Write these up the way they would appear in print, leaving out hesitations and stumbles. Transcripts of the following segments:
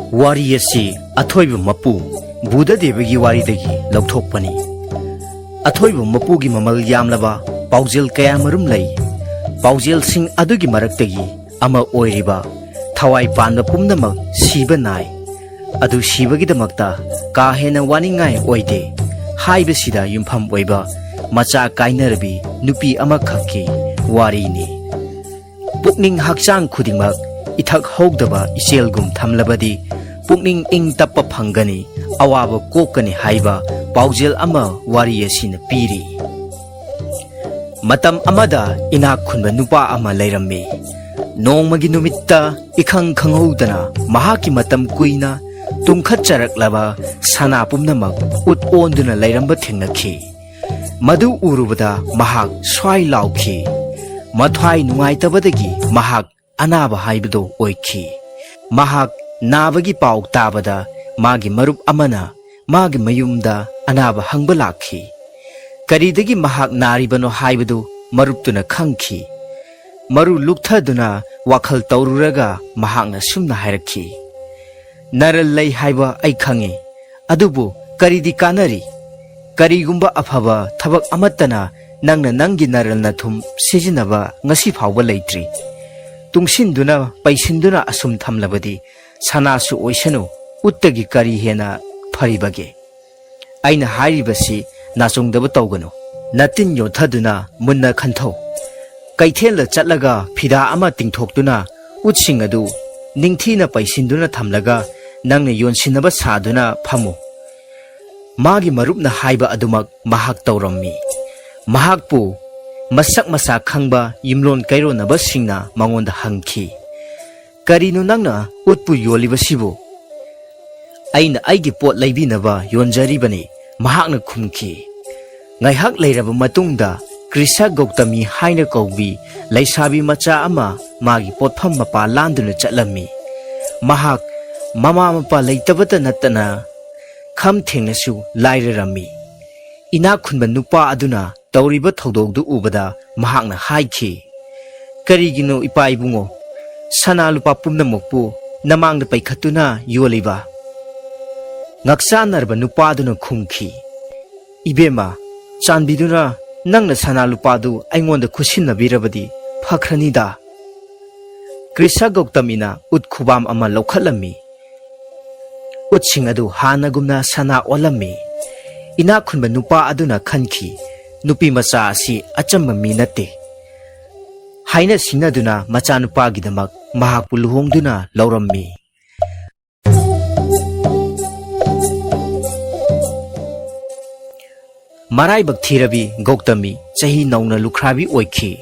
Wari asi athoiba mapu Buddha Devagi wari dagi lauthokpani. Athoiba mapu gi mamal yamlaba paujel kaya marum lay. Paujel sing adugi maraktagi ama oiriba thawai panba pumnamak siba nai. Adu siba gidamakta ka hena waningai oide. Haiba sida yumpham oiba macha kainarabi nupi ama khakki wari ni. Pukning hakchang khudingmak ithak hogdaba iselgum thamlabadi Pukning ing tappa phangani awaba kokani haiba paujel ama wari asina piri. Matam amada inak khunba nupa ama leirammi. Nongmagi numitta ikhang khanghodana mahaki matam kuina tungkhatcharaklaba sana pumnamak ut onduna leiramba thengakhi. Madu urubada mahak swai laukhi. Mathwai nungaitabadagi mahak anaba haibado oikhi. Mahak Nabagi pau tabada magi marup amana magi mayumda anaba hangba lakhi. Karidagi mahak naribano haibadu maruptuna khangki. Maru lukthaduna wakhal taururaga mahakna sumna hairakhi. Naral lay haiba ai khangi. Adubu karidi kanari. Karigumba afaba thabak amatana nangna nangi naral na thum sijinaba ngasi phawba leitri. Tungsinduna paisinduna asum thamlabadi Sanasu oisanu uttagi kari hena pharibage. Aina hairibasi nasungdaba tawganu. Natin yothaduna munna khantho. Kaithela chatlaga phida ama tingthokduna utsing adu ningthina paisinduna thamlaga nangna yonsinaba saduna phamu. Magi marupna haiba adumak mahak tawrammi. Mahakpu masak masak khangba yimlon kaironaba singna mangonda hangki. Karino nangna utpu yolibasibu. Aina aigi pot laibinaba yonjaribani mahakna khumki. Ngaihak lairaba matungda Krisa Gautami haina kaubi laisabi macha ama magi potpham mapa landuna chatlammi. Mahak mama mapa laitabata natana kham thengnasu lairarammi. Inak khunba nupa aduna tawriba thodokdu ubada mahakna haiki. Karigino ipa ibungo Sana lupa pumnamokpu namangda paikhatuna yoliba. Ngaksanarba nupaduna khumki. Ibema chanbiduna nangna sana lupadu aingonda khusinnabirabadi phakranida. Krisa Gautamina utkhubam ama laukhatlammi. Utsing adu hanagumna sana olammi. Inak khunba nupa aduna khanki. Nupi macha asi achamba mi natte. Haina sinaduna machanupagi-damak mahakpu luhongduna laurammi. Maraibak thirabi Gautami chahi nauna lukhrabi oikhi.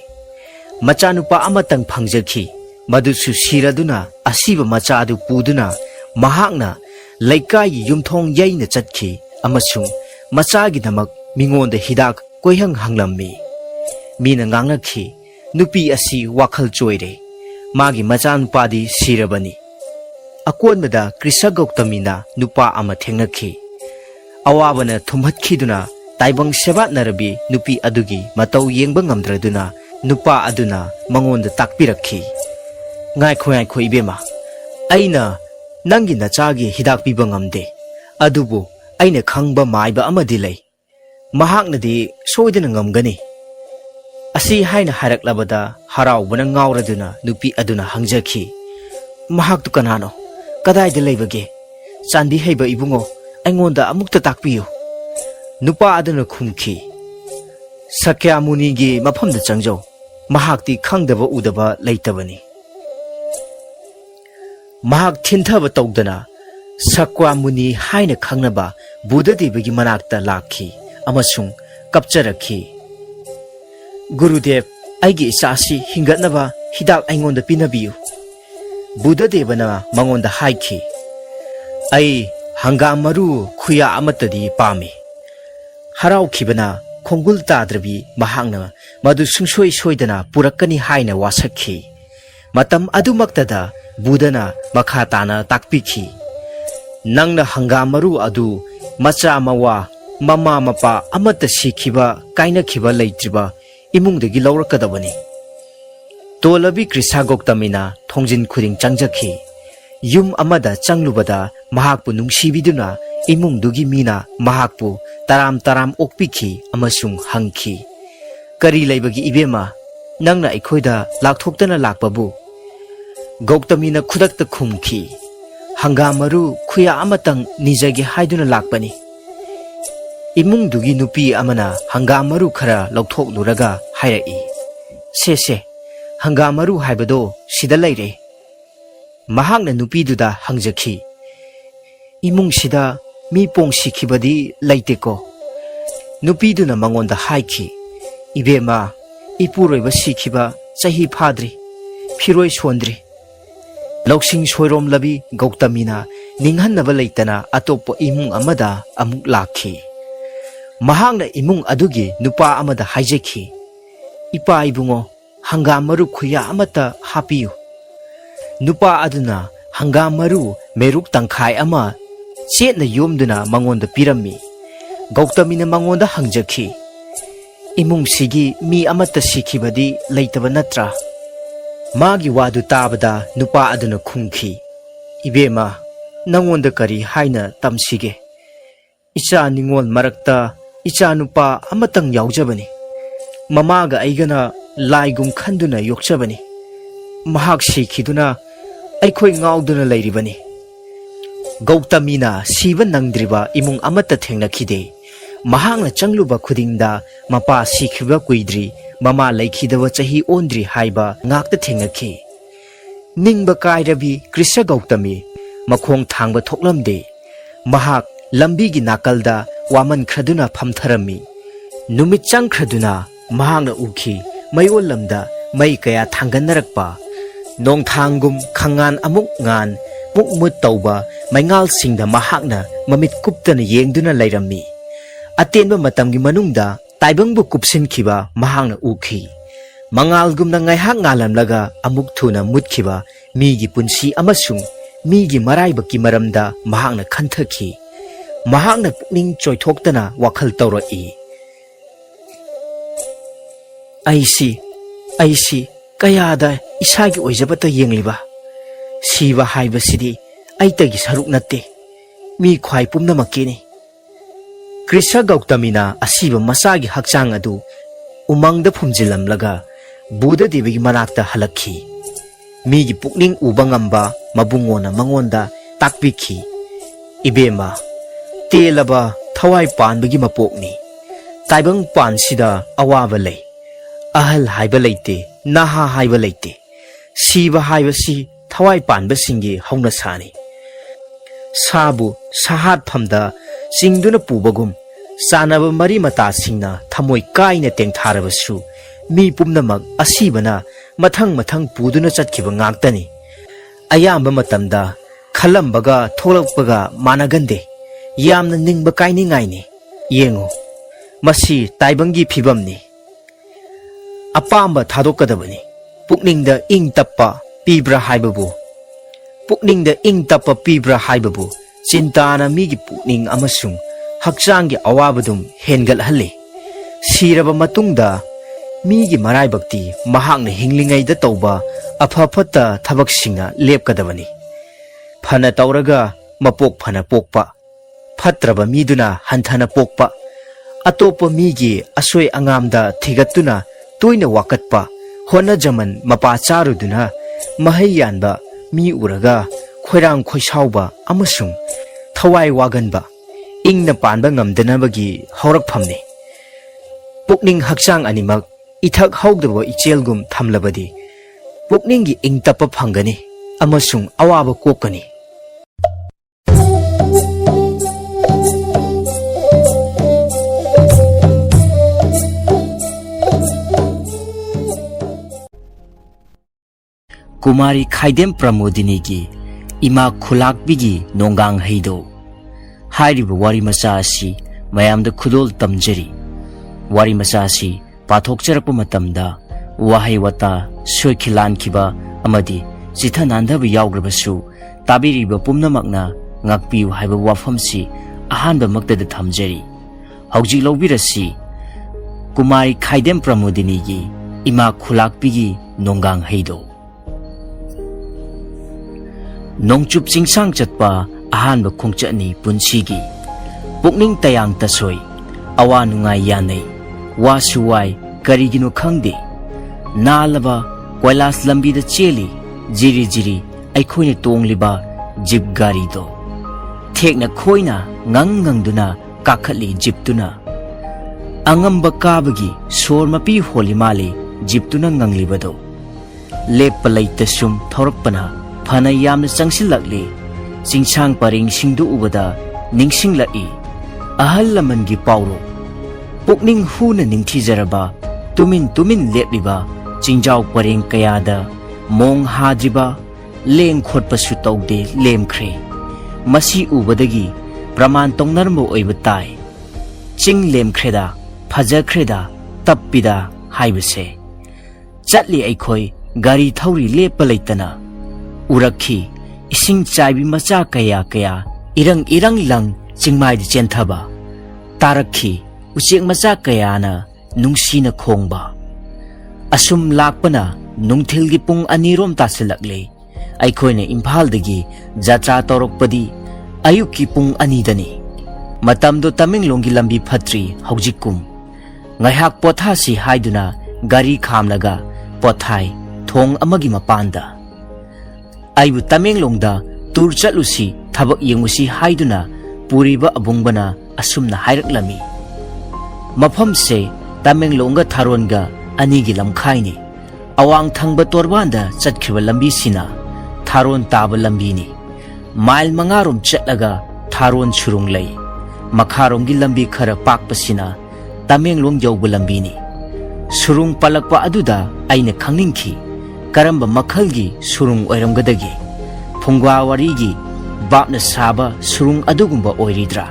Machanupa amatang phangjakhi. Madusu siraduna asiba machadu puduna mahakna laikai yumthong yaina chatkhi amasung machagi-damak mingonda hidak koihang hanglammi. Mina ngangakhi. Nupi asi wakhal choire. Magi machan padi sirabani. Akonmada Krisa Gautamina nupa ama thengnakhi. Awabana thumhatkiduna taibang sebat narabi nupi adugi matau yengba ngamdraduna nupa aduna mangonda takpirakhi. Ngaikho ibema. Aina nangi nachagi hidak piba ngamde. Adubu aina khangba maiba amadi lay. Mahaknadi soidana ngamgani. Asi haina haraklabada haraubana ngauraduna nupi aduna hangjakhi. Mahaktu kanano kadaida leibage chandi heiba ibungo aingonda amukta takpiyu. Nupa aduna khumki. Sakyamuni gi mafamda changjau mahakti khangdaba udaba leitabani. Mahak thinthaba tawdana Sakyamuni haina khangnaba Buddha Devagi manakta lakhi amasung kapcharakhi. Gurudev, aigi isasi hingatnaba hidak aingonda pinabiyu. Buddha Devana mangonda haiki. Ai hangam maru khuya amatadi pami. Harau khibana khongul tadrabi mahangna madu sungsoi soidana purakani haina wasakhi. Matam adumaktada Buddhana makhatana takpikhi. Nangna hangam maru adu macha mawa mama mapa amata sikhiba kaina khiba leitriba imungdagi laurakadabani. Tolabi Krisa Gautamina thongjin khuding changjaki. Yum amada changlubada mahakpu nungsibiduna imungdugi mina mahakpu taram okpikhi amasung hangkhi. Kari laibagi ibema nangna aikhoida lakthoktana lakpabu. Gautamina khudakta khumkhi. Hangamaru khuya amatang nijagi haiduna lakpani. Imungdugi nupi amana hangamaru khara lauthok luraga hairai. Se hangamaru haibado sida laire. Mahakna nupiduda hangjakhi. Imung sida mi pongsikhibadi laiteko. Nupiduna mangonda haikhi. Ibema ipuroiba sikhiba chahi phadri. Phiroi sondri. Loksing soirom labi Gautamina ninghanaba laitana atopo imung amada amuk lakhi. Mahakna imung adugi nupa amada haijekhi. Ipa ibungo hangamaru khuya amata hapiyu. Nupa aduna hangamaru meruk tangkhai ama chetna yomduna mangonda pirammi. Gautamina mangonda hangjakhi. Imung sigi mi amata sikhibadi laitaba natra. Magi wadu tabada nupa aduna khungkhi. Ibema nangonda kari haina tamsige. Icha ningol marakta icha nupa amatang yaujabani. Mamaga aigana laigum khanduna yokchabani. Mahak sikhiduna aikhoi ngauduna lairibani. Gautamina siba nangdriba imung amata thengnakhide. Mahakna changluba khudingda mapa sikhiba kuidri mama laikhidawa chahi ondri haiba ngakta thengakhi. Ningba kairabi Krisha Gautami makhong thangba thoklamde. Mahak lambigi nakalda waman khraduna phamtharami. Numit changkhraduna mahakna ukhi mayolamda mai kaya thangannarakpa. Nong thangum khangan amuk ngan mukmut tauba maingal singda mahakna mamit kuptana yengduna lairammi. Atenba matamgi manungda taibangbu kupsinkhiba mahakna ukhi. Mangalgumna ngaihak ngalamlaga amuk thuna mutkhiba migi punsi amasung migi maraibaki maramda mahakna khanthakhi. Mahakna pukning choithoktana wakhal tawraki. Aisi kayada isagi oijabata yengliba. Siba haibasidi aitagi saruk natte. Mi khwai pumnamakini. Krisha Gautamina asiba masagi hakchang adu umangda phumjilamlaga Buddha Devi manakta halakhi. Migi pukning ubangamba mabungona mangonda takpikhi. Ibema telaba thawai panbagi mapokni. Taibang pansida awaba lay. Ahal haiba laite, naha haiba laite. Siba haiba si thawai panba singi hauna sani. Sabu sahat phamda singduna pubagum sanaba mari mata singna thamoi kaina tengtharabasu mi pumnamak asibana mathang puduna chatkhiba ngaktani. Ayamba matamda khalambaga tholakpaga managande. Yamna ningba kainingaini. Yengu masi taibangi phibamni. Apamba thadokadabani. Pukningda ing tappa pibra haibabu. Pukningda ing tappa pibra haibabu. Chintana migi pukning amasung hakchangi awabadum hengalhalle. Siraba matungda migi maraibakti mahakna hinglingaida tauba aphaphatta thabaksingna lepkadabani. Phana tauraga mapok phana pokpa. Phatraba miduna hanthana pokpa. Atopa migi asoi angamda thigatuna toina wakatpa. Hona jaman mapa charuduna mahayyanba mi uraga khoirang khoisauba amasung thawai waganba ingna panba ngamdanabagi haurakphamni. Pukning hakchang animak ithak haugdaba ichelgum thamlabadi pukningi ingtappa phangani amasung awaba kokani. Kumari Khaidem Pramodini gi ima khulakbigi nongang heido. Hairiba wari macha asi mayamda khudol tamjari. Wari macha asi pathokcharakpa matamda wahai wata soikhilan khiba amadi chithanandaba yaugrabasu tabiriba pumnamakna ngakpiu haiba wafamsi ahanba maktada thamjari. Hauji lobirasi Kumari Khaidem Pramodini gi ima khulakbigi nongang heido. Nongchup chingsang chatpa ahanba khongchani punsigi pukning tayang tasoi awa nungai yanai wasuwai karigino khangde nalaba koilas lambi da cheli jiri jiri aikhoine tongliba jeep gari do thekna khoina ngang duna kakhatli jeep tuna angamba kabagi sor mapi holi mali jeep tuna nganglibado lepalai tasum thorakpana phana yamna changsilakli chingsang paring singdu ubada ningsinglai ahal lamangi pauro pukning huna ningthijaraba tumin lepliba chingjau paring kayada mong hadriba leng khotpa su taude lemkhre masi ubadagi praman tongnarmo oiba tai ching lemkhreda phajakhreda tappida haibase chatli aikhoi gari thauri lepa leitana urakhi ising chaibi macha kaya irang lang chingmai di chenthaba tarakhi uchek macha kaya na nungsina khongba asum lakpana nungthilgi pung anirom tasilakle aikhoine imphal dagi jatra torokpadi ayukki pung anidani matamdo Tamenglonggi lambi phatri haujikum ngaihak pothasi haiduna gari khamlaga pothai thong amagi mapanda aibu Tamenglongda tur chatlusi thabak yengmusi haiduna puriba abungbana asumna hairaklami mafamse Tamenglongga Tharonga anigi lamkhaini awang thangba torbanda chatkhiba lambi sina Tharon taba lambi ni mail mangarom chatlaga Tharon surung lei makharomgi lambi khara pakpasina Tamenglong yauba lambi ni surung palakpa aduda aina khangningkhi karamba makhalgi surung oiramgadagi phungwa warigi bapna saba surung adugumba oiridra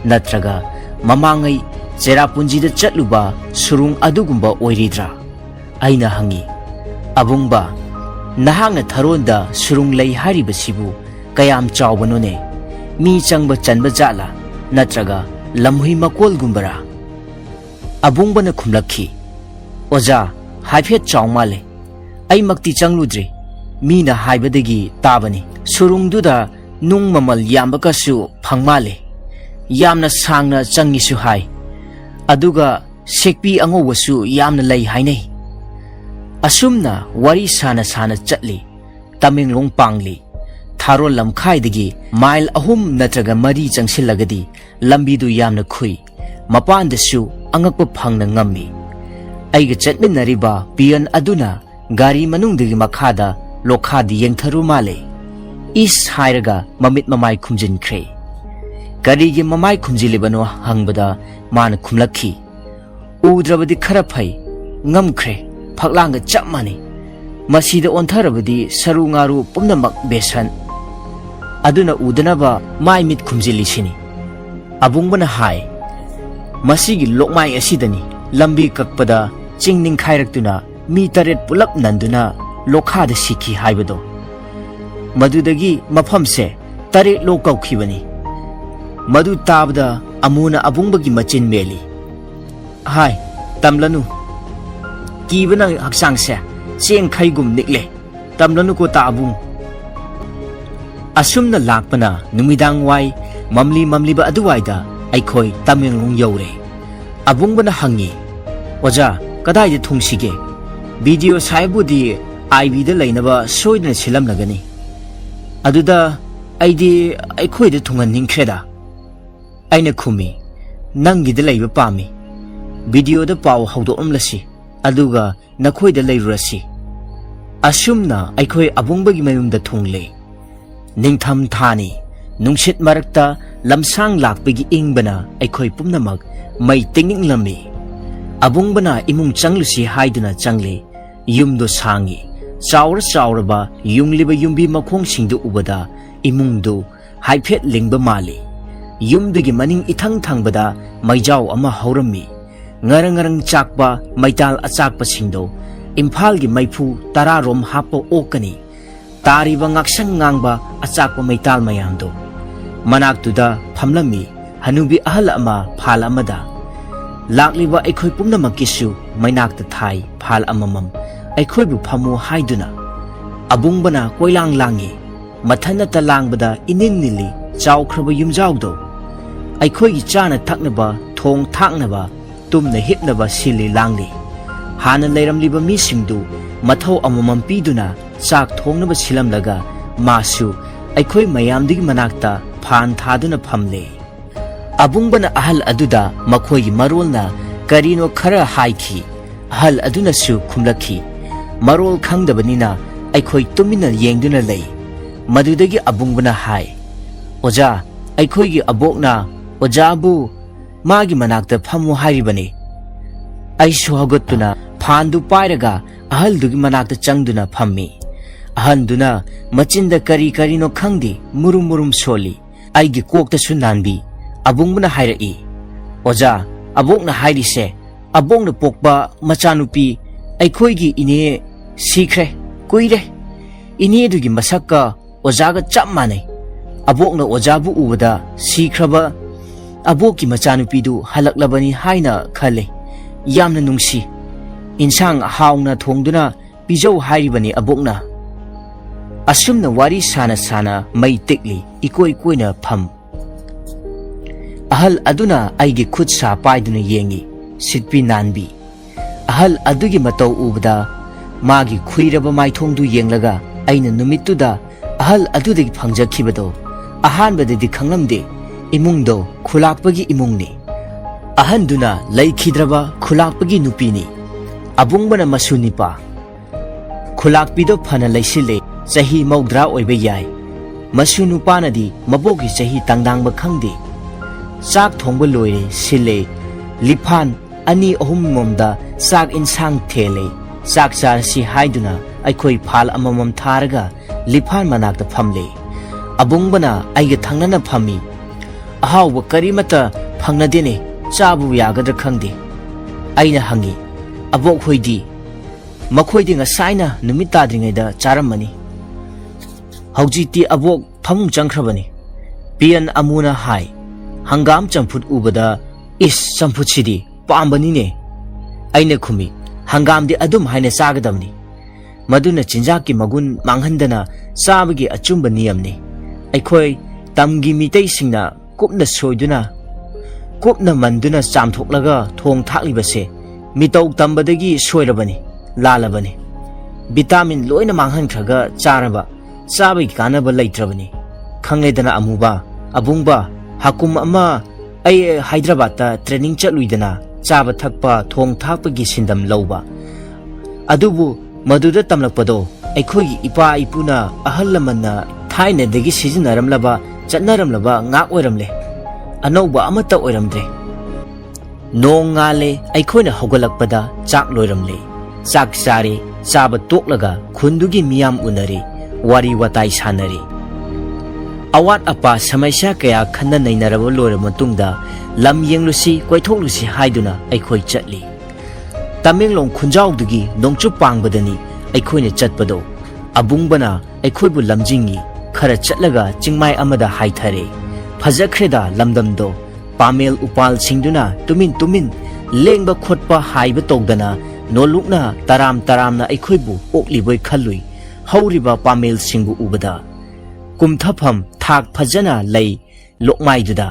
natraga mamangai Cherapunjida chatluba surung adugumba oiridra aina hangi abungba nahangna Tharonda surung lei haribasibu kayam chawbanone mi changba chanba jala natraga lamhui makol gumbara abungbana khumlakhi oja haiphet chawmale ai makti changludre mina haibadagi tabani surungduda nung mamal yambakasu phangmale yamna sangna changisu hai aduga sekpi angowasu yamna lei hainai asumna wari sana chatli Tamenglong pangli Tharon lamkhaidagi mile ahum natraga mari changsilagadi lambidu yamna khui mapandasu angakpa phangna ngammi aiga chatminariba pian aduna gari manungdagi makhada lokhadi yengtharu male is hairaga mamit mamai khumjinkhre garigi mamai khumjilibano hangbada mana khumlakhi udrabadi khara phai ngamkhre phaklanga chapmani masida ontharabadi saru ngaru pumnamak besan aduna udanaba mai mit khumjili sini abungbana hai masigi lokmai asidani lambi kakpada chingning khairaktuna mi taret pulap nanduna lokhada sikhi haibado madudagi mafamse tare lokau khibani madu tabda amuna abungbagi machin meli hai tamlanu kibana haksangse cheng khaigum nikle tamlanu ko ta abung asumna lakpana numidang wai mamli ba aduwaida aikhoi Tamenglong yaure abungbana hangi oja kadai de thungsige video saibudi IB da lainaba soidna silam lagani aduda aidi aikhoi de thungan ningkhreda aina khumi nangi de laiba pami video da paw haudo amlasi aduga nakhoi da lairurasi asumna aikhoi abungbagi mayumda thungle ningtham thani nungsit marakta lamsang lakpagi ingbana aikhoi pumnamak mai tingning lami abungbana imung changlusi haiduna changle yumdo sangi chawra ba yungliba yumbi makhong singdu ubada imungdu haiphet lingba mali yumdagi maning ithang thangbada maijau ama haurami ngarang chakpa maital achakpa singdo imphal gi maifu tararom hapo okani tariba ngaksang ngangba achakpa maital mayamdo manaktuda phamlami hanubi ahal ama phal amada lakliba aikhoi pumnamakisu mainakta thai phal amamam aikhoi bu phamu haiduna abungbana koilang langi ꯃꯊꯟꯅꯇ ꯂꯥꯡꯕꯗ ꯏꯅꯤꯜ ꯅꯤꯜꯂꯤ ꯆꯥꯎꯈ꯭ꯔꯕ ꯌꯨꯝꯖꯥꯎꯗꯣ ꯑꯩꯈꯣꯏꯒꯤ ꯆꯥꯅ ꯊꯛꯅꯕ ꯊꯣꯡ ꯊꯥꯛꯅꯕ ꯇꯨꯝꯅ ꯍꯤꯞꯅꯕ ꯁꯤꯜꯂꯤ ꯂꯥꯡꯂꯤ ꯍꯥꯟꯅ ꯂꯩꯔꯝꯂꯤꯕ ꯃꯤꯁꯤꯡꯗꯨ ꯃꯊꯧ ꯑꯃꯃꯝ ꯄꯤꯗꯨꯅ ꯆꯥꯛ ꯊꯣꯡꯅꯕ ꯁꯤꯜꯂꯝꯂꯒ ꯃꯥꯁꯨ ꯑꯩꯈꯣꯏ ꯃꯌꯥꯝꯗꯨꯒꯤ ꯃꯅꯥꯛꯇ ꯐꯥꯟ ꯊꯥꯗꯨꯅ ꯐꯝꯂꯦ ꯑꯕꯨꯡꯕꯅ ꯑꯍꯜ ꯑꯗꯨꯗ ꯃꯈꯣꯏꯒꯤ ꯃꯔꯣꯜꯅ ꯀꯔꯤꯅꯣ ꯈꯔ ꯍꯥꯏꯈꯤ ꯑꯍꯜ ꯑꯗꯨꯅꯁꯨ ꯈꯨꯝꯂꯛꯈꯤ ꯃꯔꯣꯜ ꯈꯪꯗꯕꯅꯤꯅ ꯑꯩꯈꯣꯏ ꯇꯨꯃꯤꯟꯅ ꯌꯦꯡꯗꯨꯅ ꯂꯩ ꯃꯗꯨꯗꯒꯤ ꯑꯕꯨꯡꯕꯅ ꯍꯥꯏ ꯑꯣꯖꯥ ꯑꯩꯈꯣꯏꯒꯤ ꯑꯕꯣꯛꯅ ꯑꯣꯖꯥꯕꯨ ꯃꯥꯒꯤ ꯃꯅꯥꯛꯇ ꯐꯝꯃꯨ ꯍꯥꯏꯔꯤꯕꯅꯤ ꯑꯩꯁꯨ ꯍꯧꯒꯠꯇꯨꯅ ꯐꯥꯟꯗꯨ ꯄꯥꯏꯔꯒ ꯑꯍꯜꯗꯨꯒꯤ ꯃꯅꯥꯛꯇ ꯆꯪꯗꯨꯅ ꯐꯝꯃꯤ ꯑꯍꯟꯗꯨꯅ ꯃꯆꯤꯟꯗ ꯀꯔꯤ ꯀꯔꯤꯅꯣ ꯈꯪꯗꯦ 무rum 무rum ꯁꯣꯜꯂꯤ ꯑꯩꯒꯤ ꯀꯣꯛꯇꯁꯨ ꯅꯥꯟꯕꯤ ꯑꯕꯨꯡꯕꯅ ꯍꯥꯏꯔꯛꯏ ꯑꯣꯖꯥ ꯑꯕꯣꯛꯅ ꯍꯥꯏꯔꯤꯁꯦ ꯑꯕꯣꯛꯅ ꯄꯣꯛꯄ ꯃꯆꯥꯅꯨꯄꯤ ꯑꯩꯈꯣꯏꯒꯤ ꯏꯅꯦ ꯁꯤꯈ꯭ꯔꯦ ꯀꯨꯏꯔꯦ ꯏꯅꯦꯗꯨꯒꯤ ꯃꯁꯛꯀ ꯑꯣꯖꯥꯒ ꯆꯞ ꯃꯥꯟꯅꯩ ꯑꯕꯣꯛꯅ ꯑꯣꯖꯥꯕꯨ ꯎꯕꯗ ꯁꯤꯈ꯭ꯔꯕ ꯑꯕꯣꯛꯀꯤ ꯃꯆꯥꯅꯨꯄꯤꯗꯨ ꯍꯜꯂꯛꯂꯕꯅꯤ ꯍꯥꯏꯅ ꯈꯜꯂꯦ ꯌꯥꯝꯅ ꯅꯨꯡꯁꯤ ꯏꯟꯁꯥꯡ ꯍꯥꯎꯅ ꯊꯣꯡꯗꯨꯅ ꯄꯤꯖꯧ ꯍꯥꯏꯔꯤꯕꯅꯤ ꯑꯕꯣꯛꯅ ꯑꯁꯨꯝꯅ ꯋꯥꯔꯤ ꯁꯥꯅ ꯁꯥꯅ ꯃꯩ ꯇꯤꯛꯂꯤ ꯏꯀꯣꯏ ꯀꯣꯏꯅ ꯐꯝ ꯑꯍꯜ ꯑꯗꯨꯅ ꯑꯩꯒꯤ ꯈꯨꯠ ꯁꯥ ꯄꯥꯏꯗꯨꯅ ꯌꯦꯡꯉꯤ ꯁꯤꯠꯄꯤ ꯅꯥꯟꯕꯤ ꯑꯍꯜ ꯑꯗꯨꯒꯤ ꯃꯇꯧ ꯎꯕꯗ ꯃꯥꯒꯤ ꯈꯨꯏꯔꯕ ꯃꯥꯏꯊꯣꯡꯗꯨ ꯌꯦꯡꯂꯒ ꯑꯩꯅ ꯅꯨꯃꯤꯠꯇꯨꯗ ꯑꯍꯜ ꯑꯗꯨꯗꯒꯤ ꯐꯪꯖꯈꯤꯕꯗꯣ ꯑꯍꯥꯟꯕꯗꯗꯤ ꯈꯪꯂꯝꯗꯦ ꯏꯃꯨꯡꯗꯣ ꯈꯨꯂꯥꯛꯄꯒꯤ ꯏꯃꯨꯡꯅꯤ ꯑꯍꯟꯗꯨꯅ ꯂꯩꯈꯤꯗ꯭ꯔꯕ ꯈꯨꯂꯥꯛꯄꯒꯤ ꯅꯨꯄꯤꯅꯤ ꯑꯕꯨꯡꯕꯅ ꯃꯁꯨ ꯅꯤꯄꯥ ꯈꯨꯂꯥꯛꯄꯤꯗꯣ ꯐꯅ ꯂꯩꯁꯤꯜꯂꯦ ꯆꯍꯤ 60 ꯑꯣꯏꯕ ꯌꯥꯏ ꯃꯁꯨ ꯅꯨꯄꯥꯅꯗꯤ ꯃꯕꯣꯛꯀꯤ ꯆꯍꯤ ꯇꯪꯗꯥꯡꯕ ꯈꯪꯗꯦ ꯆꯥꯛ ꯊꯣꯡꯕ ꯂꯣꯏꯔꯦ ꯁꯤꯜꯂꯦ ꯂꯤꯐꯥꯟ 2-3 ꯂꯣꯝꯗ ꯆꯥꯛ ꯏꯟꯁꯥꯡ ꯊꯦꯜꯂꯦ ꯆꯥꯛ ꯆꯥꯔꯁꯤ ꯍꯥꯏꯗꯨꯅ ꯑꯩꯈꯣꯏ ꯐꯥꯜ ꯑꯃꯃꯝ ꯊꯥꯔꯒ ꯂꯤꯐꯥꯟ ꯃꯅꯥꯛꯇ ꯐꯝꯂꯦ ꯑꯕꯨꯡꯕꯅ ꯑꯩꯒ ꯊꯪꯅꯅ ꯐꯝꯃꯤ ꯑꯍꯥꯎꯕ ꯀꯔꯤꯃꯠꯇ ꯐꯪꯅꯗꯦꯅꯦ ꯆꯥꯕꯨ ꯌꯥꯒꯗ꯭ꯔꯥ ꯈꯪꯗꯦ ꯑꯩꯅ ꯍꯪꯉꯤ ꯑꯕꯣꯛ ꯍꯣꯏꯗꯤ ꯃꯈꯣꯏꯗꯤ ꯉꯁꯥꯏꯅ ꯅꯨꯃꯤꯠ ꯇꯥꯗ꯭ꯔꯤꯉꯩꯗ ꯆꯥꯔꯝꯃꯅꯤ ꯍꯧꯖꯤꯛꯇꯤ ꯑꯕꯣꯛ ꯐꯃꯨꯡ ꯆꯪꯈ꯭ꯔꯕꯅꯤ ꯄꯤꯌꯟ ꯑꯃꯨꯅ ꯍꯥꯏ ꯍꯪꯒꯥꯝ ꯆꯝꯐꯨꯠ ꯎꯕꯗ ꯏꯁ ꯆꯝꯐꯨꯠꯁꯤꯗꯤ ꯄꯥꯝꯕꯅꯤꯅꯦ ꯑꯩꯅ ꯈꯨꯝꯃꯤ ꯍꯪꯒꯥꯝꯗꯤ ꯑꯗꯨꯝ ꯍꯥꯏꯅ ꯆꯥꯒꯗꯕꯅꯤ ꯃꯗꯨꯅ ꯆꯤꯟꯖꯥꯛꯀꯤ ꯃꯒꯨꯟ ꯃꯥꯡꯍꯟꯗꯅ ꯆꯥꯕꯒꯤ ꯑꯆꯨꯝꯕ ꯅꯤꯌꯝꯅꯤ ꯑꯩꯈꯣꯏ ꯇꯝꯒꯤ ꯃꯤꯇꯩꯁꯤꯡꯅ ꯀꯨꯞꯅ ꯁꯣꯏꯗꯨꯅ ꯀꯨꯞꯅ ꯃꯟꯗꯨꯅ ꯆꯥꯝꯊꯣꯛꯂꯒ ꯊꯣꯡ ꯊꯥꯛꯂꯤꯕꯁꯦ ꯃꯤꯇꯧ ꯇꯝꯕꯗꯒꯤ ꯁꯣꯏꯔꯕꯅꯤ ꯂꯥꯜꯂꯕꯅꯤ ꯚꯤꯇꯥꯃꯤꯟ ꯂꯣꯏꯅ ꯃꯥꯡꯍꯟꯈ꯭ꯔꯒ ꯆꯥꯔꯕ ꯆꯥꯕꯒꯤ ꯀꯥꯟꯅꯕ ꯂꯩꯇ꯭ꯔꯕꯅꯤ ꯈꯪꯂꯦꯗꯅ ꯑꯃꯨꯕ ꯑꯕꯨꯡꯕ ꯍꯀꯨꯝ ꯑꯃ ꯑꯩ ꯍꯥꯏꯗ꯭ꯔꯕꯥꯗꯇ ꯇ꯭ꯔꯦꯅꯤꯡ ꯆꯠꯂꯨꯏꯗꯅ ꯆꯥꯕ ꯊꯛꯄ ꯊꯣꯡ ꯊꯥꯛꯄꯒꯤ ꯁꯤꯟꯗꯝ ꯂꯧꯕ ꯑꯗꯨꯕꯨ ꯃꯗꯨꯗ ꯇꯝꯂꯛꯄꯗꯣ ꯑꯩꯈꯣꯏꯒꯤ ꯏꯄꯥ ꯏꯄꯨꯅ ꯑꯍꯜ ꯂꯃꯟꯅ ꯊꯥꯏꯅꯗꯒꯤ ꯁꯤꯖꯤꯟꯅꯔꯝꯂꯕ ꯆꯠꯅꯔꯝꯂꯕ ꯉꯥꯛ ꯑꯣꯏꯔꯝꯂꯦ ꯑꯅꯧꯕ ꯑꯃꯠꯇ ꯑꯣꯏꯔꯝꯗ꯭ꯔꯦ ꯅꯣꯡ ꯉꯥꯜꯂꯦ ꯑꯩꯈꯣꯏꯅ ꯍꯧꯒꯠꯂꯛꯄꯗ ꯆꯥꯛ ꯂꯣꯏꯔꯝꯂꯦ ꯆꯥꯛ ꯆꯥꯔꯦ ꯆꯥꯕ ꯇꯣꯛꯂꯒ ꯈꯨꯟꯗꯨꯒꯤ ꯃꯤꯌꯥꯝ ꯎꯅꯔꯦ ꯋꯥꯔꯤ ꯋꯥꯇꯥꯏ ꯁꯥꯟꯅꯔꯦ ꯑꯋꯥꯠ ꯑꯄꯥ ꯁꯃस्या ꯀꯌꯥ ꯈꯟꯅ ꯅꯩꯅꯔꯕ ꯂꯣꯏꯔꯕ ꯃꯇꯨꯡꯗ ꯂꯝ ꯌꯦꯡꯂꯨꯁꯤ ꯀꯣꯏꯊꯣꯛꯂꯨꯁꯤ ꯍꯥꯏꯗꯨꯅ ꯑꯩꯈꯣꯏ ꯆꯠꯂꯤ ꯇꯃꯦꯡꯂꯣꯡ ꯈꯨꯟꯖꯥꯎꯗꯨꯒꯤ ꯅꯣꯡꯆꯨꯞ ꯄꯥꯡꯕꯗꯅꯤ ꯑꯩꯈꯣꯏꯅ ꯆꯠꯄꯗꯣ ꯑꯕꯨꯡꯕꯅ ꯑꯩꯈꯣꯏꯕꯨ ꯂꯝꯖꯤꯡꯉꯤ ꯈꯔ ꯆꯠꯂꯒ ꯆꯤꯡꯃꯥꯏ ꯑꯃꯗ ꯍꯥꯏꯊꯔꯦ ꯐꯖꯈ꯭ꯔꯦꯗ ꯂꯝꯗꯝꯗꯣ ꯄꯥꯃꯦꯜ ꯎꯄꯥꯜꯁꯤꯡꯗꯨꯅ ꯇꯨꯃꯤꯟ ꯇꯨꯃꯤꯟ ꯂꯦꯡꯕ ꯈꯣꯠꯄ ꯍꯥꯏꯕ ꯇꯧꯗꯅ ꯅꯣꯂꯨꯛꯅ ꯇꯔꯥꯝ ꯇꯔꯥꯝꯅ ꯑꯩꯈꯣꯏꯕꯨ ꯑꯣꯛꯂꯤꯕꯣꯏ ꯈꯜꯂꯨꯏ ꯍꯧꯔꯤꯕ ꯄꯥꯃꯦꯜꯁꯤꯡꯕꯨ ꯎꯕꯗ ꯀꯨꯝꯊꯐꯝ ꯊꯥꯛ ꯐꯖꯅ ꯂꯩ ꯂꯣꯛꯃꯥꯏꯗꯨꯗ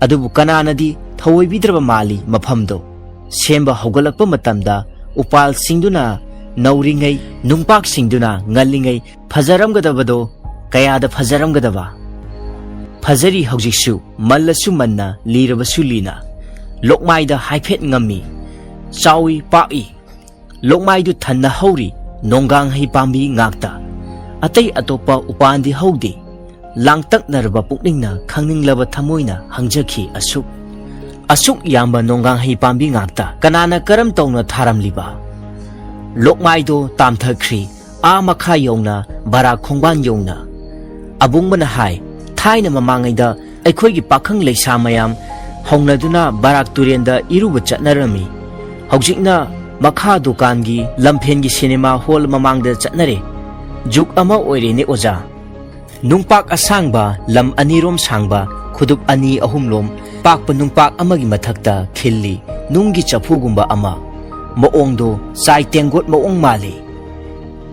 ꯑꯗꯨꯕꯨ ꯀꯅꯥꯅꯗꯤ ꯊꯧꯑꯣꯏꯕꯤꯗ꯭ꯔꯕ ꯃꯥꯜꯂꯤ ꯃꯐꯝꯗꯣ ꯁꯦꯝꯕ ꯍꯧꯒꯠꯂꯛꯄ ꯃꯇꯝꯗ ꯎꯄꯥꯜꯁꯤꯡꯗꯨꯅ ꯅꯧꯔꯤꯉꯩ ꯅꯨꯡꯄꯥꯛꯁꯤꯡꯗꯨꯅ ꯉꯜꯂꯤꯉꯩ ꯐꯖꯔꯝꯒꯗꯕꯗꯣ ꯀꯌꯥꯗ ꯐꯖꯔꯝꯒꯗꯕ ꯐꯖꯔꯤ ꯍꯧꯖꯤꯛꯁꯨ ꯃꯜꯂꯁꯨ ꯃꯟꯅ ꯂꯤꯔꯕꯁꯨ ꯂꯤꯅ ꯂꯣꯛꯃꯥꯏꯗ ꯍꯥꯏꯐꯦꯠ ꯉꯝꯃꯤ ꯆꯥꯎꯏ ꯄꯥꯛꯏ ꯂꯣꯛꯃꯥꯏꯗꯨ ꯊꯟꯅ ꯍꯧꯔꯤ ꯅꯣꯡꯒꯥꯡꯍꯩ ꯄꯥꯝꯕꯤ ꯉꯥꯛꯇ ꯑꯇꯩ ꯑꯇꯣꯞꯄ ꯎꯄꯥꯟꯗꯤ ꯍꯧꯗꯦ ꯂꯥꯡꯇꯛꯅꯔꯕ ꯄꯨꯛꯅꯤꯡꯅ ꯈꯪꯅꯤꯡꯂꯕ ꯊꯃꯣꯏꯅ ꯍꯪꯖꯈꯤ ꯑꯁꯨꯛ ꯌꯥꯝꯕ ꯅꯣꯡꯒꯥꯡꯍꯩ ꯄꯥꯝꯕꯤ ꯉꯥꯛꯇ ꯀꯅꯥꯅ ꯀꯔꯝ ꯇꯧꯅ ꯊꯥꯔꯝꯂꯤꯕ ꯂꯣꯛꯃꯥꯏꯗꯣ ꯇꯥꯝꯊꯈ꯭ꯔꯤ ꯃꯈꯥ ꯌꯧꯅ ꯕꯥꯔꯥꯛ ꯈꯣꯡꯕꯥꯟ ꯌꯧꯅ ꯑꯕꯨꯡꯕꯅ ꯍꯥꯏ ꯊꯥꯏꯅ ꯃꯃꯥꯡꯉꯩꯗ ꯑꯩꯈꯣꯏꯒꯤ ꯄꯥꯈꯪ ꯂꯩꯁꯥ ꯃꯌꯥꯝ ꯍꯧꯅꯗꯨꯅ ꯕꯥꯔꯥꯛ ꯇꯨꯔꯦꯟꯗ ꯏꯔꯨꯕ ꯆꯠꯅꯔꯝꯃꯤ ꯍꯧꯖꯤꯛꯅ ꯃꯈꯥ ꯗꯨꯀꯥꯟꯒꯤ ꯂꯝꯐꯦꯟꯒꯤ ꯁꯤꯅꯦꯃꯥ ꯍꯣꯜ ꯃꯃꯥꯡꯗ ꯆꯠꯅꯔꯦ ꯖꯨꯛ ꯑꯃ ꯑꯣꯏꯔꯦꯅꯦ ꯑꯣꯖꯥ ꯅꯨꯡꯄꯥꯛ ꯑꯁꯥꯡꯕ ꯂꯝ 2ꯔꯣꯝ ꯁꯥꯡꯕ ꯈꯨꯗꯨꯞ 2-3 ꯂꯣꯝ ꯄꯥꯛꯄ ꯅꯨꯡꯄꯥꯛ ꯑꯃꯒꯤ ꯃꯊꯛꯇ ꯈꯤꯜꯂꯤ ꯅꯨꯡꯒꯤ ꯆꯐꯨꯒꯨꯝꯕ ꯑꯃ ꯃꯑꯣꯡꯗꯣ ꯆꯥꯏ ꯇꯦꯡꯒꯣꯠ ꯃꯑꯣꯡ ꯃꯥꯜꯂꯤ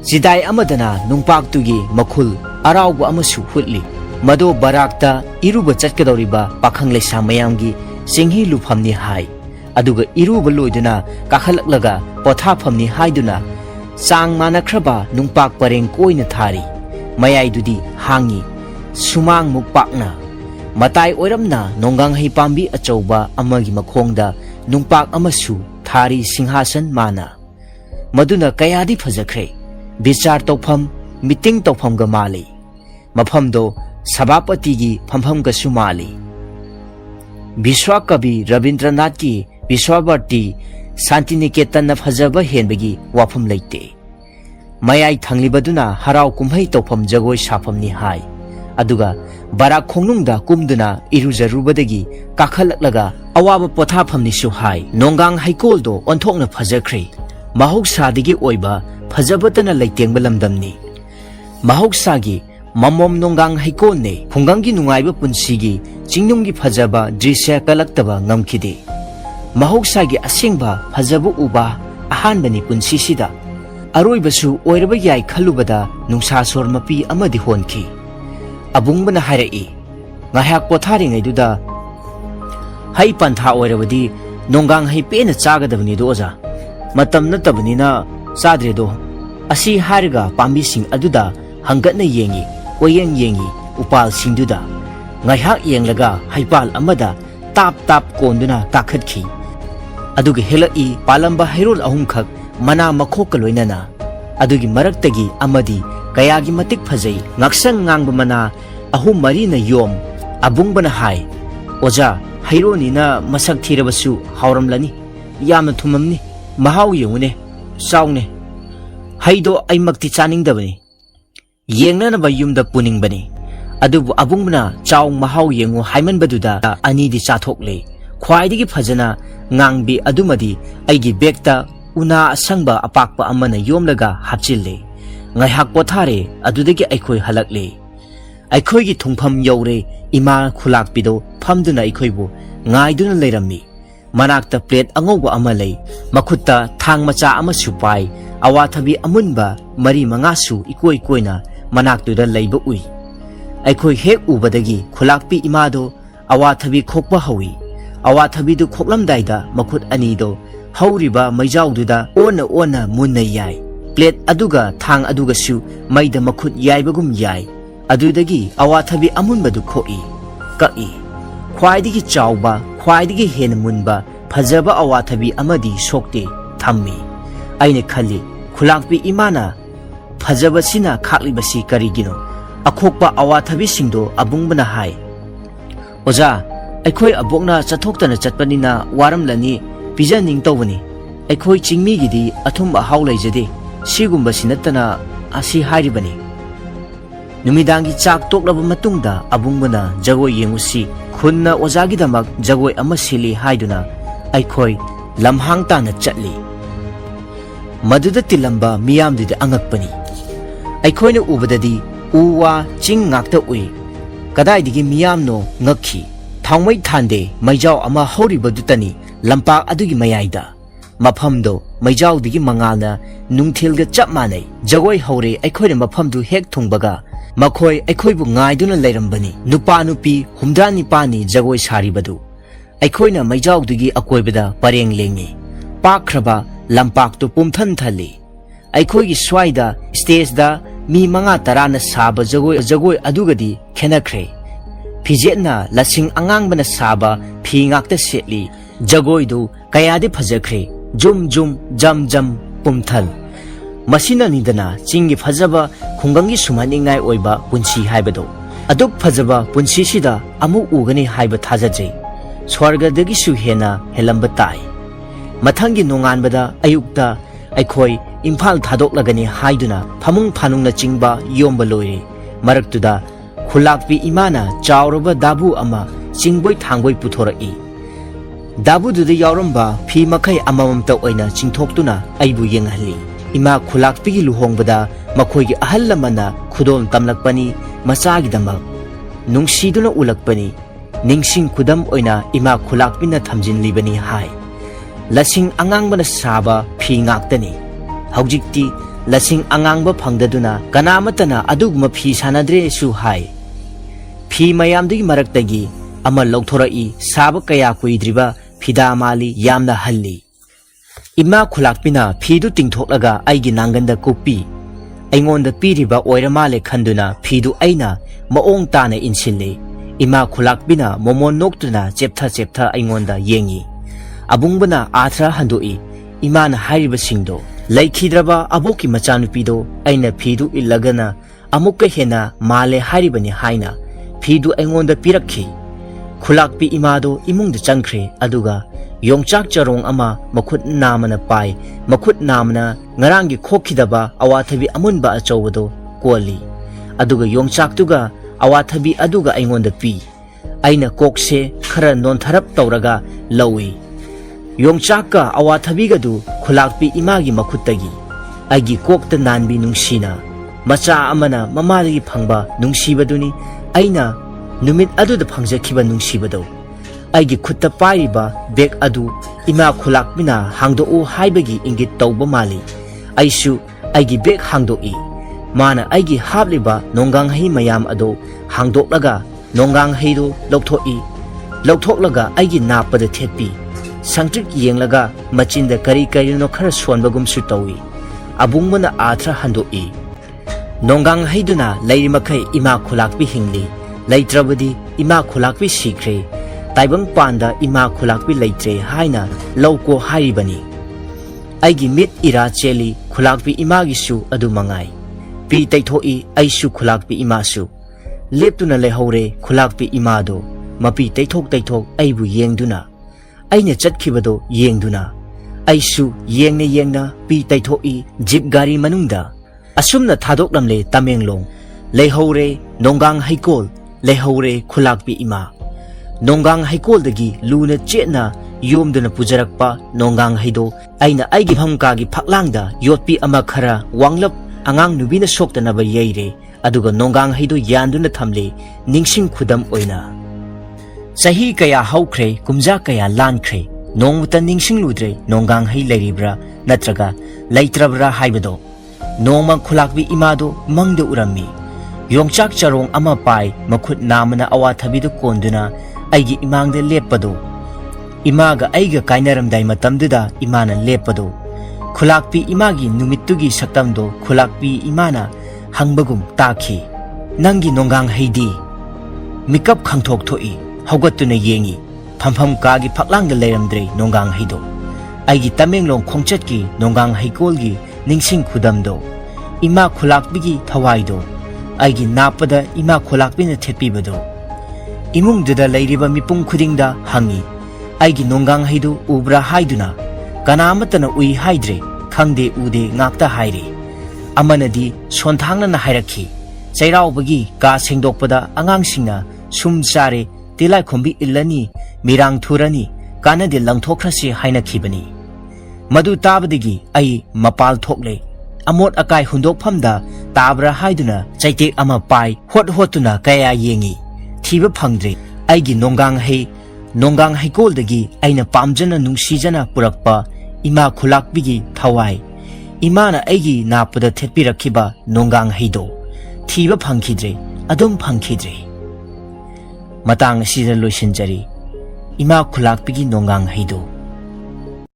ꯆꯤꯗꯥꯏ ꯑꯃꯗꯅ ꯅꯨꯡꯄꯥꯛꯇꯨꯒꯤ ꯃꯈꯨꯜ ꯑꯔꯥꯎꯕ ꯑꯃꯁꯨ ꯍꯨꯠꯂꯤ ꯃꯗꯣ ꯕꯔꯥꯛꯇ ꯏꯔꯨꯕ ꯆꯠꯀꯗꯧꯔꯤꯕ ꯄꯥꯈꯪ ꯂꯩꯁꯥ ꯃꯌꯥꯝꯒꯤ ꯆꯤꯡꯍꯤ ꯂꯨꯐꯝꯅꯤ ꯍꯥꯏ ꯑꯗꯨꯒ ꯏꯔꯨꯕ ꯂꯣꯏꯗꯨꯅ ꯀꯥꯈꯠꯂꯛꯂꯒ ꯄꯣꯊꯥꯐꯝꯅꯤ ꯍꯥꯏꯗꯨꯅ ꯆꯥꯡ ꯃꯥꯟꯅꯈ꯭ꯔꯕ ꯅꯨꯡꯄꯥꯛ ꯄꯔꯦꯡ ꯀꯣꯏꯅ ꯊꯥꯔꯤ ꯃꯌꯥꯏꯗꯨꯗꯤ ꯍꯥꯡꯉꯤ ꯁꯨꯃꯥꯡꯃꯨꯛ ꯄꯥꯛꯅ ꯃꯇꯥꯏ ꯑꯣꯏꯔꯝꯅ ꯅꯣꯡꯒꯥꯡꯍꯩ ꯄꯥꯝꯕꯤ ꯑꯆꯧꯕ ꯑꯃꯒꯤ ꯃꯈꯣꯡꯗ ꯅꯨꯡꯄꯥꯛ ꯑꯃꯁꯨ ꯊꯥꯔꯤ ꯁꯤꯡꯍꯥꯁꯟ ꯃꯥꯅ ꯃꯗꯨꯅ ꯀꯌꯥꯗꯤ ꯐꯖꯈ꯭ꯔꯦ ꯕꯤꯆꯥꯔ ꯇꯧꯐꯝ ꯃꯤꯇꯤꯡ ꯇꯧꯐꯝꯒ ꯃꯥꯜꯂꯤ ꯃꯐꯝꯗꯣ ꯁꯚꯥꯄꯇꯤꯒꯤ ꯐꯝꯐꯝꯒꯁꯨ ꯃꯥꯜꯂꯤ ꯕꯤꯁ꯭ꯋꯀꯕꯤ ꯔꯕꯤꯟꯗ꯭ꯔꯅꯥꯊꯀꯤ ꯕꯤꯁ꯭ꯋꯕꯥꯔꯇꯤ ꯁꯥꯟꯇꯤꯅꯤꯀꯦꯇꯟꯅ ꯐꯖꯕ ꯍꯦꯟꯕꯒꯤ ꯋꯥꯐꯝ ꯂꯩꯇꯦ ꯃꯌꯥꯏ ꯊꯪꯂꯤꯕꯗꯨꯅ ꯍꯔꯥꯎ ꯀꯨꯝꯍꯩ ꯇꯧꯐꯝ ꯖꯒꯣꯏ ꯁꯥꯐꯝꯅꯤ ꯍꯥꯏ ꯑꯗꯨꯒ ꯕꯔꯥꯛ ꯈꯣꯡꯅꯨꯡꯗ ꯀꯨꯝꯗꯨꯅ ꯏꯔꯨꯖꯔꯨꯕꯗꯒꯤ ꯀꯥꯈꯠꯂꯛꯂꯒ ꯑꯋꯥꯕ ꯄꯣꯊꯥꯐꯝꯅꯤꯁꯨ ꯍꯥꯏ ꯅꯣꯡꯒꯥꯡ ꯍꯩꯀꯣꯜꯗꯣ ꯑꯣꯟꯊꯣꯛꯅ ꯐꯖꯈ꯭ꯔꯦ ꯃꯍꯧꯁꯥꯗꯒꯤ ꯑꯣꯏꯕ ꯐꯖꯕꯇꯅ ꯂꯩꯇꯦꯡꯕ ꯂꯝꯗꯝꯅꯤ ꯃꯍꯧꯁꯥꯒꯤ ꯃꯃꯣꯝ ꯅꯣꯡꯒꯥꯡ ꯍꯩꯀꯣꯜꯅꯦ ꯈꯨꯡꯒꯪꯒꯤ ꯅꯨꯡꯉꯥꯏꯕ ꯄꯨꯟꯁꯤꯒꯤ ꯆꯤꯡꯅꯨꯡꯒꯤ ꯐꯖꯕ ꯗ꯭ꯔꯤꯁ꯭ꯌ ꯀꯜꯂꯛꯇꯕ ꯉꯝꯈꯤꯗꯦ ꯃꯍꯧꯁꯥꯒꯤ ꯑꯁꯦꯡꯕ ꯐꯖꯕ ꯎꯕ ꯑꯍꯥꯟꯕꯅꯤ ꯄꯨꯟꯁꯤꯁꯤꯗ ꯑꯔꯣꯏꯕꯁꯨ ꯑꯣꯏꯔꯕ ꯌꯥꯏ ꯈꯜꯂꯨꯕꯗ ꯅꯨꯡꯁꯥꯁꯣꯔ ꯃꯄꯤ ꯑꯃꯗꯤ ꯍꯣꯟꯈꯤ ꯑꯕꯨꯡꯕꯅ ꯍꯥꯏꯔꯛꯏ ꯉꯥꯏꯍꯥꯛ ꯄꯣꯊꯥꯔꯤꯉꯩꯗꯨꯗ ꯍꯩ ꯄꯟꯊꯥ ꯑꯣꯏꯔꯕꯗꯤ ꯅꯣꯡꯒꯥꯡ ꯍꯩ ꯄꯦꯟꯅ ꯆꯥꯒꯗꯕꯅꯤꯗꯣ ꯑꯣꯖꯥ ꯃꯇꯝ ꯅꯠꯇꯕꯅꯤꯅ ꯆꯥꯗ꯭ꯔꯦꯗꯣ ꯑꯁꯤ ꯍꯥꯏꯔꯒ ꯄꯥꯝꯕꯤꯁꯤꯡ ꯑꯗꯨꯗ ꯍꯪꯒꯠꯅ ꯌꯦꯡꯉꯤ ꯀꯣꯌꯦꯡ ꯌꯦꯡꯉꯤ ꯎꯄꯥꯜꯁꯤꯡꯗꯨꯗ ꯉꯥꯏꯍꯥꯛ ꯌꯦꯡꯂꯒ ꯍꯩꯄꯥꯜ ꯑꯃꯗ ꯇꯥꯞ ꯇꯥꯞ ꯀꯣꯟꯗꯨꯅ ꯀꯥꯈꯠꯈꯤ ꯑꯗꯨꯒ ꯍꯦꯜꯂꯛꯏ ꯄꯥꯜꯂꯝꯕ ꯍꯩꯔꯣꯜ ꯑꯍꯨꯝꯈꯛ ꯃꯅꯥ ꯃꯈꯣꯛꯀ ꯂꯣꯏꯅꯅ ꯑꯗꯨꯒꯤ ꯃꯔꯛꯇꯒꯤ ꯑꯃꯗꯤ ꯀꯌꯥꯒꯤ ꯃꯇꯤꯛ ꯐꯖꯩ ꯉꯥꯛꯁꯪ ꯉꯥꯡꯕ ꯃꯅꯥ ꯑꯍꯨꯝ ꯃꯔꯤꯅ ꯌꯣꯝ ꯑꯕꯨꯡꯕꯅ ꯍꯥꯏ ꯑꯣꯖꯥ ꯍꯩꯔꯣꯜꯅꯤꯅ ꯃꯁꯛ ꯊꯤꯔꯕꯁꯨ ꯍꯥꯎꯔꯝꯂꯅꯤ ꯌꯥꯝꯅ ꯊꯨꯝꯃꯝꯅꯤ ꯃꯍꯥꯎ ꯌꯦꯡꯉꯨꯅꯦ ꯆꯥꯎꯅꯦ ꯍꯩꯗꯣ ꯑꯩꯃꯛꯇꯤ ꯆꯥꯅꯤꯡꯗꯕꯅꯤ ꯌꯦꯡꯅꯅꯕ ꯌꯨꯝꯗ ꯄꯨꯅꯤꯡꯕꯅꯤ ꯑꯗꯨꯕꯨ ꯑꯕꯨꯡꯕꯅ ꯆꯥꯎ ꯃꯍꯥꯎ ꯌꯦꯡꯉꯨ ꯍꯥꯏꯃꯟꯕꯗꯨꯗ ꯑꯅꯤꯗꯤ ꯆꯥꯊꯣꯛꯂꯦ ꯈ꯭ꯋꯥꯏꯗꯒꯤ ꯐꯖꯅ ꯉꯥꯡꯕꯤ ꯑꯗꯨꯃꯗꯤ ꯑꯩꯒꯤ ꯕꯦꯛꯇ ꯎꯅꯥ ꯑꯁꯪꯕ ꯑꯄꯥꯛꯄ ꯑꯃꯅ ꯌꯣꯝꯂꯒ ꯍꯥꯞꯆꯤꯜꯂꯦ ꯉꯥꯏꯍꯥꯛ ꯄꯣꯊꯥꯔꯦ ꯑꯗꯨꯗꯒꯤ ꯑꯩꯈꯣꯏ ꯍꯜꯂꯛꯂꯦ ꯑꯩꯈꯣꯏꯒꯤ ꯊꯨꯡꯐꯝ ꯌꯧꯔꯦ ꯏꯃꯥ ꯈꯨꯂꯥꯛꯄꯤꯗꯣ ꯐꯝꯗꯨꯅ ꯑꯩꯈꯣꯏꯕꯨ ꯉꯥꯏꯗꯨꯅ ꯂꯩꯔꯝꯃꯤ ꯃꯅꯥꯛꯇ ꯄ꯭ꯂꯦꯠ ꯑꯉꯧꯕ ꯑꯃ ꯂꯩ ꯃꯈꯨꯠꯇ ꯊꯥꯡ ꯃꯆꯥ ꯑꯃꯁꯨ ꯄꯥꯏ ꯑꯋꯥꯊꯕꯤ ꯑꯃꯨꯟꯕ ꯃꯔꯤ ꯃꯉꯥꯁꯨ ꯏꯀꯣꯏ ꯀꯣꯏꯅ ꯃꯅꯥꯛꯇꯨꯗ ꯂꯩꯕ ꯎꯏ ꯑꯩꯈꯣꯏ ꯍꯦꯛ ꯎꯕꯗꯒꯤ ꯈꯨꯂꯥꯛꯄꯤ ꯏꯃꯥꯗꯣ ꯑꯋꯥꯊꯕꯤ ꯈꯣꯛꯄ ꯍꯧꯏ ꯑꯋꯥꯊꯕꯤꯗꯨ ꯈꯣꯛꯂꯝꯗꯥꯏꯗ ꯃꯈꯨꯠ ꯑꯅꯤꯗꯣ ꯍꯧꯔꯤꯕ ꯃꯩꯖꯥꯎꯗꯨꯗ ꯑꯣꯟꯅ ꯑꯣꯟꯅ ꯃꯨꯟꯅ ꯌꯥꯏ ꯄ꯭ꯂꯦꯠ ꯑꯗꯨꯒ ꯊꯥꯡ ꯑꯗꯨꯒꯁꯨ ꯃꯩꯗ ꯃꯈꯨꯠ ꯌꯥꯏꯕꯒꯨꯝ ꯌꯥꯏ ꯑꯗꯨꯗꯒꯤ ꯑꯋꯥꯊꯕꯤ ꯑꯃꯨꯟꯕꯗꯨ ꯈꯣꯛꯏ ꯀꯛꯏ ꯈ꯭ꯋꯥꯏꯗꯒꯤ ꯆꯥꯎꯕ ꯈ꯭ꯋꯥꯏꯗꯒꯤ ꯍꯦꯟꯅ ꯃꯨꯟꯕ ꯐꯖꯕ ꯑꯋꯥꯊꯕꯤ ꯑꯃꯗꯤ ꯁꯣꯛꯇꯦ ꯊꯝꯃꯤ ꯑꯩꯅ ꯈꯜꯂꯤ ꯈꯨꯂꯥꯛꯄꯤ ꯏꯃꯥꯅ ꯐꯖꯕꯁꯤꯅ ꯈꯥꯛꯂꯤꯕꯁꯤ ꯀꯔꯤꯒꯤꯅꯣ ꯑꯈꯣꯛꯄ ꯑꯋꯥꯊꯕꯤꯁꯤꯡꯗꯣ ꯑꯕꯨꯡꯕꯅ ꯍꯥꯏ ꯑꯣꯖꯥ ꯑꯩꯈꯣꯏ ꯑꯕꯣꯛꯅ ꯆꯠꯊꯣꯛꯇꯅ ꯆꯠꯄꯅꯤꯅ ꯋꯥꯔꯝꯂꯅꯤ ꯄꯤꯖꯅꯤꯡ ꯇꯧꯕꯅꯤ ꯑꯩꯈꯣꯏ ꯆꯤꯡꯃꯤꯒꯤꯗꯤ ꯑꯊꯨꯝ ꯑꯍꯥꯎ ꯂꯩꯖꯗꯦ ꯁꯤꯒꯨꯝꯕꯁꯤ ꯅꯠꯇꯅ ꯑꯁꯤ ꯍꯥꯏꯔꯤꯕꯅꯤ ꯅꯨꯃꯤꯗꯥꯡꯒꯤ ꯆꯥꯛ ꯇꯣꯛꯂꯕ ꯃꯇꯨꯡꯗ ꯑꯕꯨꯡꯕꯅ ꯖꯒꯣꯏ ꯌꯦꯡꯉꯨꯁꯤ ꯈꯨꯟꯅ ꯑꯣꯖꯥꯒꯤꯗꯃꯛ ꯖꯒꯣꯏ ꯑꯃ ꯁꯤꯜꯂꯤ ꯍꯥꯏꯗꯨꯅ ꯑꯩꯈꯣꯏ ꯂꯝꯍꯥꯡ ꯇꯥꯅ ꯆꯠꯂꯤ ꯃꯗꯨꯗ ꯇꯤꯜꯂꯝꯕ ꯃꯤꯌꯥꯝꯗꯨꯗꯤ ꯑꯉꯛꯄꯅꯤ ꯑꯩꯈꯣꯏꯅ ꯎꯕꯗꯗꯤ ꯎ ꯋꯥ ꯆꯤꯡ ꯉꯥꯛꯇ ꯎꯏ ꯀꯗꯥꯏꯗꯒꯤ ꯃꯤꯌꯥꯝꯅꯣ ꯉꯛꯈꯤ ꯊꯥꯎꯃꯩ ꯊꯥꯟꯗꯦ ꯃꯩꯖꯥꯎ ꯑꯃ ꯍꯧꯔꯤꯕꯗꯨꯇꯅꯤ ꯂꯝꯄꯥꯛ ꯑꯗꯨꯒꯤ ꯃꯌꯥꯏꯗ ꯃꯐꯝꯗꯣ ꯃꯩꯖꯥꯎꯗꯒꯤ ꯃꯉꯥꯜꯅ ꯅꯨꯡꯊꯤꯜꯒ ꯆꯞ ꯃꯥꯟꯅꯩ ꯖꯒꯣꯏ ꯍꯧꯔꯦ ꯑꯩꯈꯣꯏꯅ ꯃꯐꯝꯗꯨ ꯍꯦꯛ ꯊꯨꯡꯕꯒ ꯃꯈꯣꯏ ꯑꯩꯈꯣꯏꯕꯨ ꯉꯥꯏꯗꯨꯅ ꯂꯩꯔꯝꯕꯅꯤ ꯅꯨꯄꯥ ꯅꯨꯄꯤ 74ꯅꯤ ꯖꯒꯣꯏ ꯁꯥꯔꯤꯕꯗꯨ ꯑꯩꯈꯣꯏꯅ ꯃꯩꯖꯥꯎꯗꯨꯒꯤ ꯑꯀꯣꯏꯕꯗ ꯄꯔꯦꯡ ꯂꯦꯡꯉꯤ ꯄꯥꯛꯈ꯭ꯔꯕ ꯂꯝꯄꯥꯛꯇꯨ ꯄꯨꯝꯊꯟ ꯊꯜꯂꯤ ꯑꯩꯈꯣꯏꯒꯤ ꯁ꯭ꯋꯥꯏꯗ ꯁ꯭ꯇꯦꯖꯗ ꯃꯤ 5-10ꯅ ꯁꯥꯕ ꯖꯒꯣꯏ ꯑꯗꯨꯒꯗꯤ ꯈꯦꯠꯅꯈ꯭ꯔꯦ ꯐꯤꯖꯦꯠꯅ ꯂꯁꯤꯡ ꯑꯉꯥꯡꯕꯅ ꯁꯥꯕ ꯐꯤ ꯉꯥꯛꯇ ꯁꯦꯠꯂꯤ ꯖꯒꯣꯏꯗꯨ ꯀꯌꯥꯗꯤ ꯐꯖꯈ꯭ꯔꯦ ꯖꯨꯝ ꯖꯨꯝ ꯖꯝ ꯖꯝ ꯄꯨꯝꯊꯜ ꯃꯁꯤꯅꯅꯤꯗꯅ ꯆꯤꯡꯒꯤ ꯐꯖꯕ ꯈꯨꯡꯒꯪꯒꯤ ꯁꯨꯝꯍꯠꯅꯤꯡꯉꯥꯏ ꯑꯣꯏꯕ ꯄꯨꯟꯁꯤ ꯍꯥꯏꯕꯗꯣ ꯑꯗꯨꯛ ꯐꯖꯕ ꯄꯨꯟꯁꯤꯁꯤꯗ ꯑꯃꯨꯛ ꯎꯒꯅꯤ ꯍꯥꯏꯕ ꯊꯥꯖꯖꯩ ꯁ꯭ꯋꯔꯒꯗꯒꯤꯁꯨ ꯍꯦꯟꯅ ꯍꯦꯜꯂꯝꯕ ꯇꯥꯏ ꯃꯊꯪꯒꯤ ꯅꯣꯡꯉꯥꯟꯕꯗ ꯑꯌꯨꯛꯇ ꯑꯩꯈꯣꯏ ꯏꯝꯐꯥꯜ ꯊꯥꯗꯣꯛꯂꯒꯅꯤ ꯍꯥꯏꯗꯨꯅ ꯐꯃꯨꯡ ꯐꯥꯅꯨꯡꯅꯆꯤꯡꯕ ꯌꯣꯝꯕ ꯂꯣꯏꯔꯦ ꯃꯔꯛꯇꯨꯗ ꯈꯨꯂꯥꯛꯄꯤ ꯏꯃꯥꯅ ꯆꯥꯎꯔꯕ ꯗꯥꯕꯨ ꯑꯃ ꯆꯤꯡꯕꯣꯏ ꯊꯥꯡꯕꯣꯏ ꯄꯨꯊꯣꯔꯛꯏ ꯗꯥꯕꯨꯗꯨꯗ ꯌꯥꯎꯔꯝꯕ ꯐꯤ ꯃꯈꯩ ꯑꯃꯃꯝꯇ ꯑꯣꯏꯅ ꯆꯤꯡꯊꯣꯛꯇꯨꯅ ꯑꯩꯕꯨ ꯌꯦꯡꯍꯜꯂꯤ ꯏꯃꯥ ꯈꯨꯂꯥꯛꯄꯤꯒꯤ ꯂꯨꯍꯣꯡꯕꯗ ꯃꯈꯣꯏꯒꯤ ꯑꯍꯜ ꯂꯃꯟꯅ ꯈꯨꯗꯣꯜ ꯇꯝꯂꯛꯄꯅꯤ ꯃꯆꯥꯒꯤꯗꯃꯛ ꯅꯨꯡꯁꯤꯗꯨꯅ ꯎꯂꯛꯄꯅꯤ ꯅꯤꯡꯁꯤꯡ ꯈꯨꯗꯝ ꯑꯣꯏꯅ ꯏꯃꯥ ꯈꯨꯂꯥꯛꯄꯤꯅ ꯊꯝꯖꯤꯟꯂꯤꯕꯅꯤ ꯍꯥꯏ ꯂꯁꯤꯡ ꯑꯉꯥꯡꯕꯅ ꯁꯥꯕ ꯐꯤ ꯉꯥꯛꯇꯅꯤ ꯍꯧꯖꯤꯛꯇꯤ lasing angangba phangdaduna kanamatana aduguma phi sanadre su hai phi mayamdagi maraktagi ama lokthora saba kaya kuidriba phida mali yamna halli ima khulakpina phidu tingthoklaga aigi nanganda kupi aingonda piriba oiramale khanduna phidu aina maong tana insilli ima khulakpina momon noktuna cheptha aingonda yengi abungbana athra handoi imana hairiba singdo laikhidraba aboki machanupido aina phidu illagana amukka hena male hairibani haina phidu aingonda pirakhi khulakpi imado imungda changkhre aduga yongchak charong ama makhut namana pai makhut namana ngarangi khokhidaba awathabi amunba achawado koli aduga yongchak tuga awathabi aduga aingonda pi aina kokse khara nontharap tawraga lawi yongchakka awathabigadu khulakpi imagi makhuttagi aigi kokta nanbi nungsina macha amana mamadagi phangba nungsibaduni aina numit aduda phangjakhiba nungsibado aigi khutta pairiba beg adu ima khulakpina hangdo haibagi ingit tawba mali aisu aigi beg hangdoi mana aigi habliba nonggang hei mayam ado hangdoklaga nonggang heido lokthoklaga aigi napada thetpi sangtrik yenglaga machinda kari karino khara sonbagum su tawi abungmana athra handoi nonggang heiduna leirimakhai ima khulakpi hingli leitrabadi ima khulakpi sikre taibang panda ima khulakpi leitre haina loko hairibani aigi mit ira cheli khulakpi imagi su adu mangai pi taithoi aisu khulakpi imasu leptuna lehore khulakpi imado mapi taithok aibu yengduna aina chatkibado yengduna aisu yengna pi taithoi jeep gari manungda asumna thadoklamle Tamenglong lehore nonggang haikol lehore khulakpi ima nonggang haikol dagi luna chena yomduna pujarakpa nonggang haido aina aigi bhamkagi phaklangda yotpi ama khara wanglap angang nubina soktana ba yeire aduga nonggang haido yanduna thamle ningsing khudam oina sahi kaya haukhre kumja kaya lankhre nongmuta ningsing ludre nonggang hai leiribra natraga leitrabra haibado nongma khulakbi imado mangde urami yongchak charong ama pai makhut namana awathabidu konduna aigi imangde lepado imaga aiga kainaramdai matamduda imana lepado khulakpi imagi numittugi saktamdo khulakpi imana hangbagum takhi nangi nonggang heidi mikap khangthok thoi haugattuna yengi phampham kagi phaklangda leiramdre nonggang heido aigi Tamenglong khongchatki nonggang heikolgi ningsing khudamdo ima khulakpigi thawaido aigi napada ima khulakpina thetpibado imungduda leiriba mipung khudingda hangi aigi nonggang heidu ubra haiduna kanamatana ui haidre khangde ude ngakta haire amanadi sonthangna hairakhi chairaubagi ka sengdokpada angangsingna sum chare tilai khombi illani mirang thurani kanade langthokhrasi haina khibani madu tabadigi ai mapal thokle amot akai hundokphamda tabra haiduna chaitek ama pai hotuna kaya yengi thiba phangdre aigi nonggang haikol dagi aina pamjana nungsijana purakpa ima khulakbigi thawai imana aigi napada thetpirakhiba nonggang heido thiba phangkhidre adum phangkhidre matang sida loisinjari ima khulakbigi nonggang heido